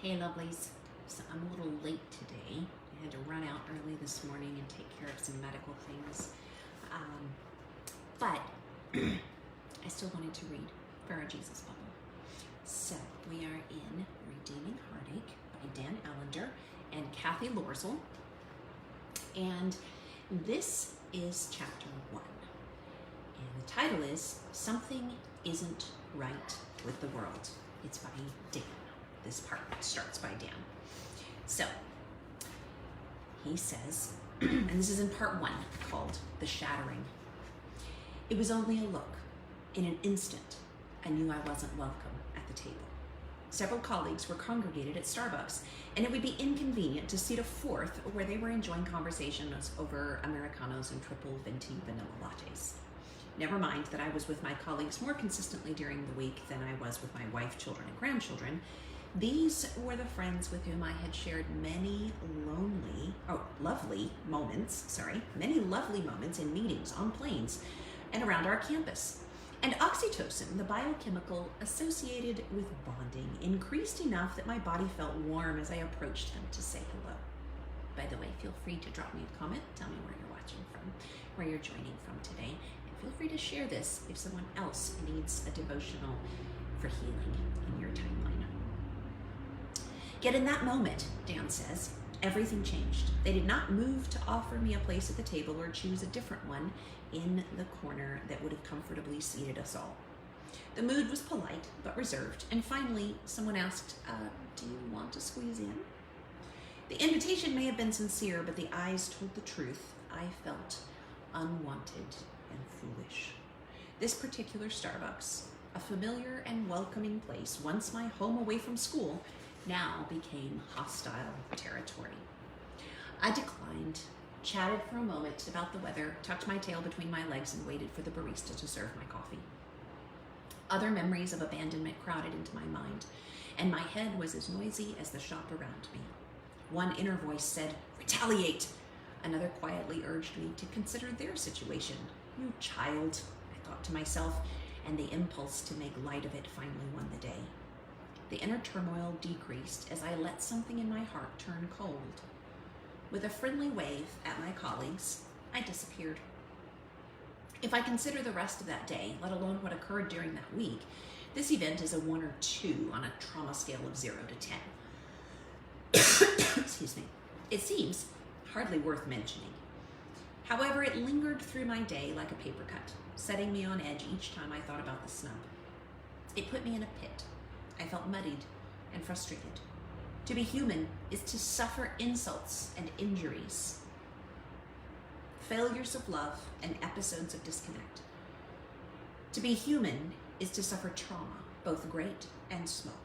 Hey lovelies, so I'm a little late today. I had to run out early this morning and take care of some medical things. But I still wanted to read for our Jesus Bubble. So we are in Redeeming Heartache by Dan Allender and Kathy Lorsel. And this is chapter 1. And the title is Something Isn't Right with the World. It's by Dan. This part starts by Dan. So he says, and this is in part 1 called The Shattering. It was only a look. In an instant, I knew I wasn't welcome at the table. Several colleagues were congregated at Starbucks, and it would be inconvenient to seat a fourth where they were enjoying conversations over Americanos and triple venti vanilla lattes. Never mind that I was with my colleagues more consistently during the week than I was with my wife, children, and grandchildren. These were the friends with whom I had shared many lovely moments in meetings, on planes, and around our campus. And oxytocin, the biochemical associated with bonding, increased enough that my body felt warm as I approached them to say hello. By the way, feel free to drop me a comment, tell me where you're watching from, where you're joining from today, and feel free to share this if someone else needs a devotional for healing in your timeline. Yet in that moment, Dan says, everything changed. They did not move to offer me a place at the table or choose a different one in the corner that would have comfortably seated us all. The mood was polite but reserved, and finally someone asked, do you want to squeeze in? The invitation may have been sincere, but the eyes told the truth. I felt unwanted and foolish. This particular Starbucks, a familiar and welcoming place, once my home away from school, now became hostile territory. I declined, chatted for a moment about the weather, tucked my tail between my legs, and waited for the barista to serve my coffee. Other memories of abandonment crowded into my mind, and my head was as noisy as the shop around me. One inner voice said, retaliate. Another quietly urged me to consider their situation. You child, I thought to myself, and the impulse to make light of it finally won the day. The inner turmoil decreased as I let something in my heart turn cold. With a friendly wave at my colleagues, I disappeared. If I consider the rest of that day, let alone what occurred during that week, this event is a 1 or 2 on a trauma scale of 0 to 10. Excuse me. It seems hardly worth mentioning. However, it lingered through my day like a paper cut, setting me on edge each time I thought about the snub. It put me in a pit. I felt muddied and frustrated. To be human is to suffer insults and injuries, failures of love, and episodes of disconnect. To be human is to suffer trauma, both great and small.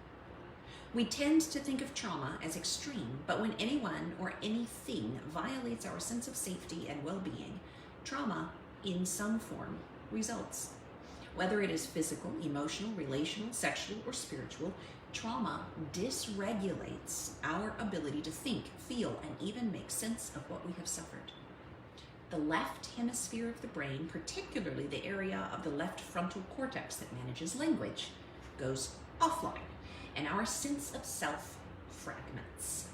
We tend to think of trauma as extreme, but when anyone or anything violates our sense of safety and well-being, trauma in some form results. Whether it is physical, emotional, relational, sexual, or spiritual, trauma dysregulates our ability to think, feel, and even make sense of what we have suffered. The left hemisphere of the brain, particularly the area of the left frontal cortex that manages language, goes offline, and our sense of self fragments.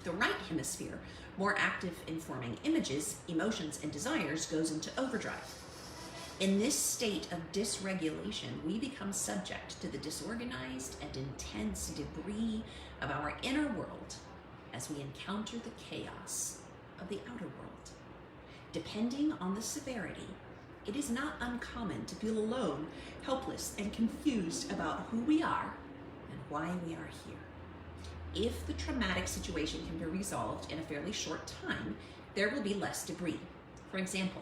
The right hemisphere, more active in forming images, emotions, and desires, goes into overdrive. In this state of dysregulation, we become subject to the disorganized and intense debris of our inner world as we encounter the chaos of the outer world. Depending on the severity, it is not uncommon to feel alone, helpless, and confused about who we are and why we are here. If the traumatic situation can be resolved in a fairly short time, there will be less debris. For example,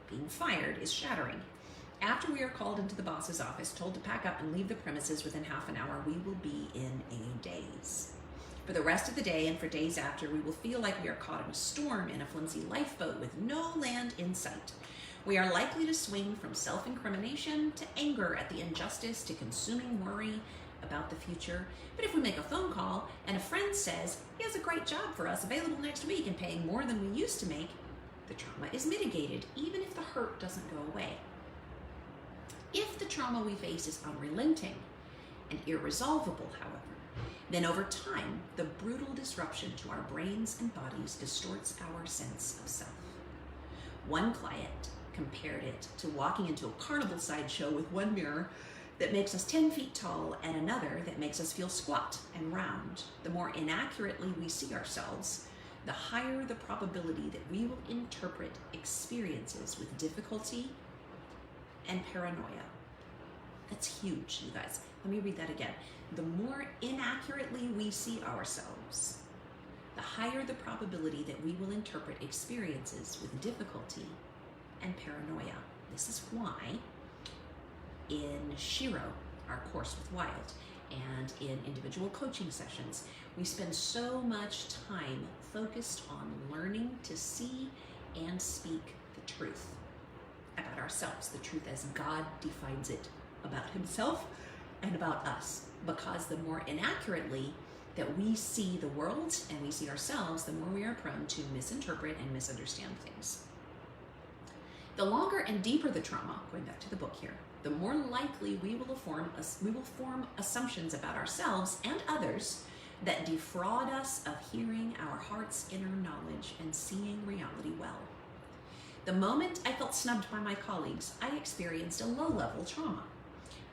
being fired is shattering. After we are called into the boss's office, told to pack up and leave the premises within half an hour, we will be in a daze. For the rest of the day and for days after, we will feel like we are caught in a storm in a flimsy lifeboat with no land in sight. We are likely to swing from self-incrimination to anger at the injustice to consuming worry about the future. But if we make a phone call and a friend says, he has a great job for us available next week and paying more than we used to make, the trauma is mitigated, even if the hurt doesn't go away. If the trauma we face is unrelenting and irresolvable, however, Then over time, the brutal disruption to our brains and bodies distorts our sense of self. One client compared it to walking into a carnival sideshow with one mirror that makes us 10 feet tall and another that makes us feel squat and round. The more inaccurately we see ourselves, the higher the probability that we will interpret experiences with difficulty and paranoia. That's huge, you guys. Let me read that again. The more inaccurately we see ourselves, the higher the probability that we will interpret experiences with difficulty and paranoia. This is why in Shiro, our course with Wild, and in individual coaching sessions, we spend so much time focused on learning to see and speak the truth about ourselves, the truth as God defines it about himself and about us. Because the more inaccurately that we see the world and we see ourselves, the more we are prone to misinterpret and misunderstand things. The longer and deeper the trauma, going back to the book here, the more likely we will form assumptions about ourselves and others that defraud us of hearing our heart's inner knowledge and seeing reality well. The moment I felt snubbed by my colleagues, I experienced a low-level trauma.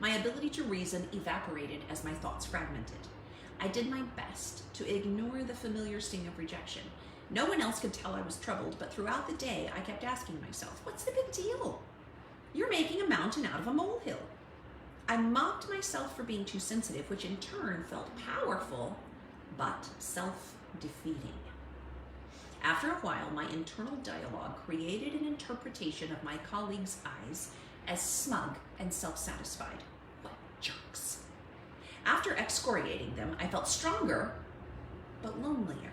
My ability to reason evaporated as my thoughts fragmented. I did my best to ignore the familiar sting of rejection. No one else could tell I was troubled, but throughout the day, I kept asking myself, what's the big deal? You're making a mountain out of a molehill. I mocked myself for being too sensitive, which in turn felt powerful, but self-defeating. After a while, my internal dialogue created an interpretation of my colleagues' eyes as smug and self-satisfied. What jerks. After excoriating them, I felt stronger, but lonelier.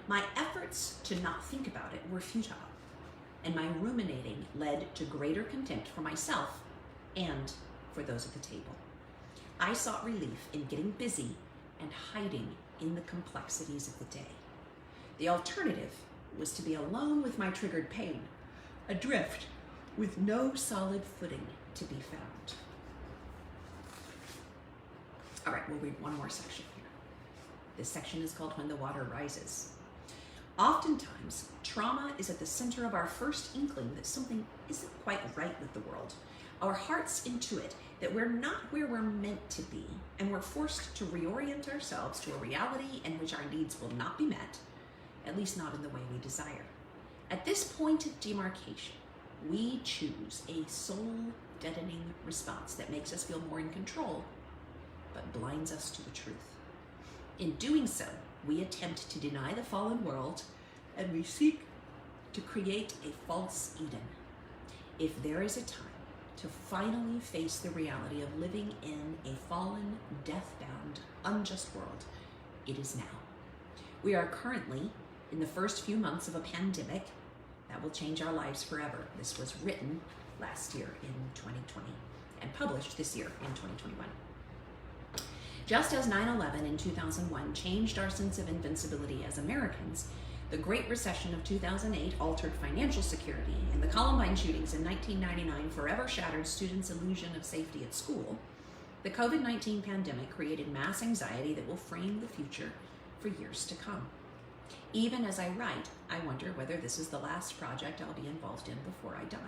My efforts to not think about it were futile, and my ruminating led to greater contempt for myself and for those at the table. I sought relief in getting busy and hiding in the complexities of the day. The alternative was to be alone with my triggered pain, adrift with no solid footing to be found. All right, we'll read one more section here. This section is called When the Water Rises. Oftentimes, trauma is at the center of our first inkling that something isn't quite right with the world. Our hearts intuit that we're not where we're meant to be, and we're forced to reorient ourselves to a reality in which our needs will not be met, at least not in the way we desire. At this point of demarcation, we choose a soul-deadening response that makes us feel more in control, but blinds us to the truth. In doing so, we attempt to deny the fallen world, and we seek to create a false Eden. If there is a time to finally face the reality of living in a fallen, death-bound, unjust world, it is now. We are currently in the first few months of a pandemic that will change our lives forever. This was written last year in 2020 and published this year in 2021. Just as 9/11 in 2001 changed our sense of invincibility as Americans, the Great Recession of 2008 altered financial security, and the Columbine shootings in 1999 forever shattered students' illusion of safety at school, the COVID-19 pandemic created mass anxiety that will frame the future for years to come. Even as I write, I wonder whether this is the last project I'll be involved in before I die.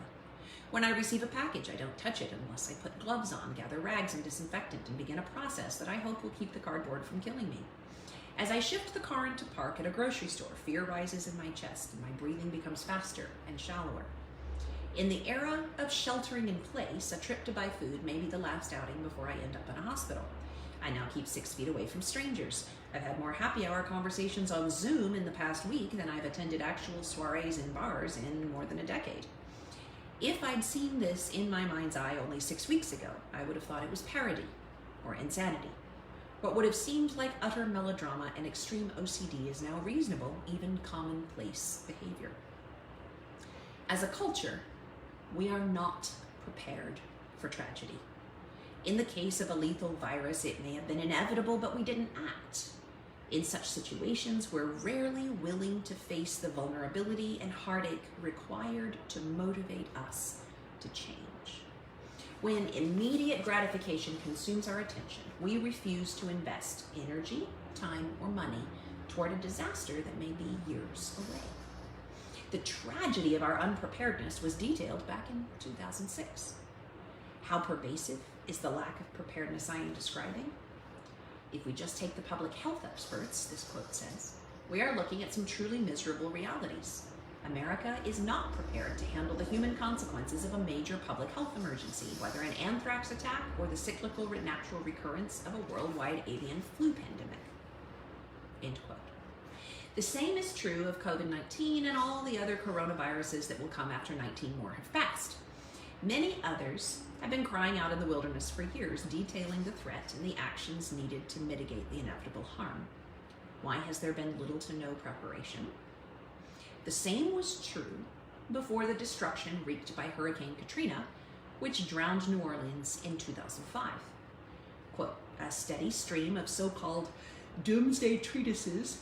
When I receive a package, I don't touch it unless I put gloves on, gather rags and disinfectant, and begin a process that I hope will keep the cardboard from killing me. As I shift the car into park at a grocery store, fear rises in my chest and my breathing becomes faster and shallower. In the era of sheltering in place, a trip to buy food may be the last outing before I end up in a hospital. I now keep 6 feet away from strangers. I've had more happy hour conversations on Zoom in the past week than I've attended actual soirees in bars in more than a decade. If I'd seen this in my mind's eye only 6 weeks ago, I would have thought it was parody or insanity. What would have seemed like utter melodrama and extreme OCD is now reasonable, even commonplace behavior. As a culture, we are not prepared for tragedy. In the case of a lethal virus, it may have been inevitable, but we didn't act. In such situations, we're rarely willing to face the vulnerability and heartache required to motivate us to change. When immediate gratification consumes our attention, we refuse to invest energy, time, or money toward a disaster that may be years away. The tragedy of our unpreparedness was detailed back in 2006. How pervasive is the lack of preparedness I am describing? If we just take the public health experts, this quote says, we are looking at some truly miserable realities. America is not prepared to handle the human consequences of a major public health emergency, whether an anthrax attack or the cyclical natural recurrence of a worldwide avian flu pandemic. End quote. The same is true of COVID-19 and all the other coronaviruses that will come after 19 more have passed. Many others have been crying out in the wilderness for years, detailing the threat and the actions needed to mitigate the inevitable harm. Why has there been little to no preparation? The same was true before the destruction wreaked by Hurricane Katrina, which drowned New Orleans in 2005. Quote, a steady stream of so-called doomsday treatises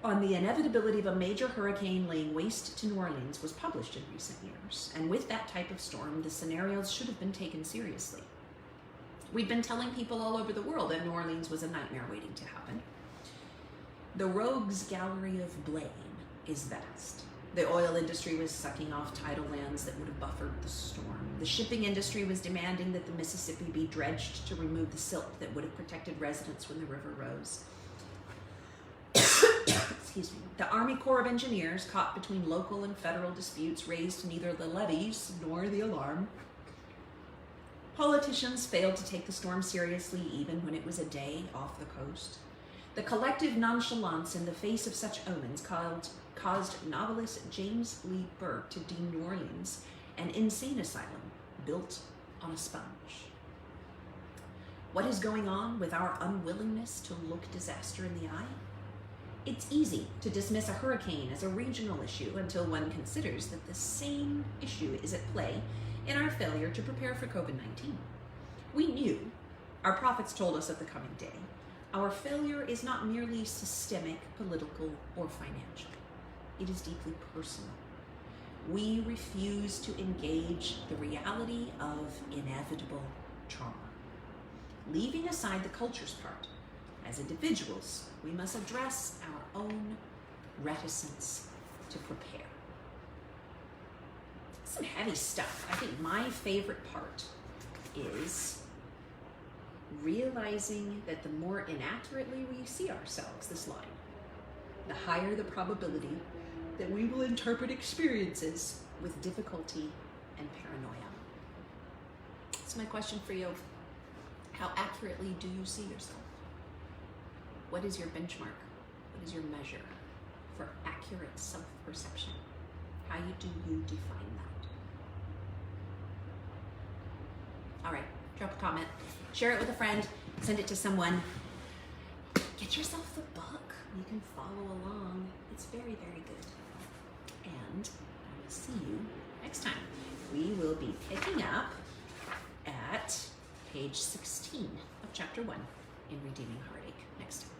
on the inevitability of a major hurricane laying waste to New Orleans was published in recent years, and with that type of storm, the scenarios should have been taken seriously. We'd been telling people all over the world that New Orleans was a nightmare waiting to happen. The rogues gallery of blame is vast. The oil industry was sucking off tidal lands that would have buffered the storm. The shipping industry was demanding that the Mississippi be dredged to remove the silt that would have protected residents when the river rose. Excuse me. The Army Corps of Engineers, caught between local and federal disputes, raised neither the levees nor the alarm. Politicians failed to take the storm seriously even when it was a day off the coast. The collective nonchalance in the face of such omens caused novelist James Lee Burke to deem New Orleans an insane asylum built on a sponge. What is going on with our unwillingness to look disaster in the eye? It's easy to dismiss a hurricane as a regional issue until one considers that the same issue is at play in our failure to prepare for COVID-19. We knew, our prophets told us of the coming day, our failure is not merely systemic, political, or financial. It is deeply personal. We refuse to engage the reality of inevitable trauma. Leaving aside the culture's part, as individuals, we must address our own reticence to prepare. Some heavy stuff. I think my favorite part is realizing that the more inaccurately we see ourselves, this line, the higher the probability that we will interpret experiences with difficulty and paranoia. That's my question for you. How accurately do you see yourself? What is your benchmark? What is your measure for accurate self-perception? How do you define that? All right, drop a comment, share it with a friend, send it to someone. Get yourself the book. You can follow along. It's very, very good. And I will see you next time. We will be picking up at page 16 of chapter 1 in Redeeming Heartache next time.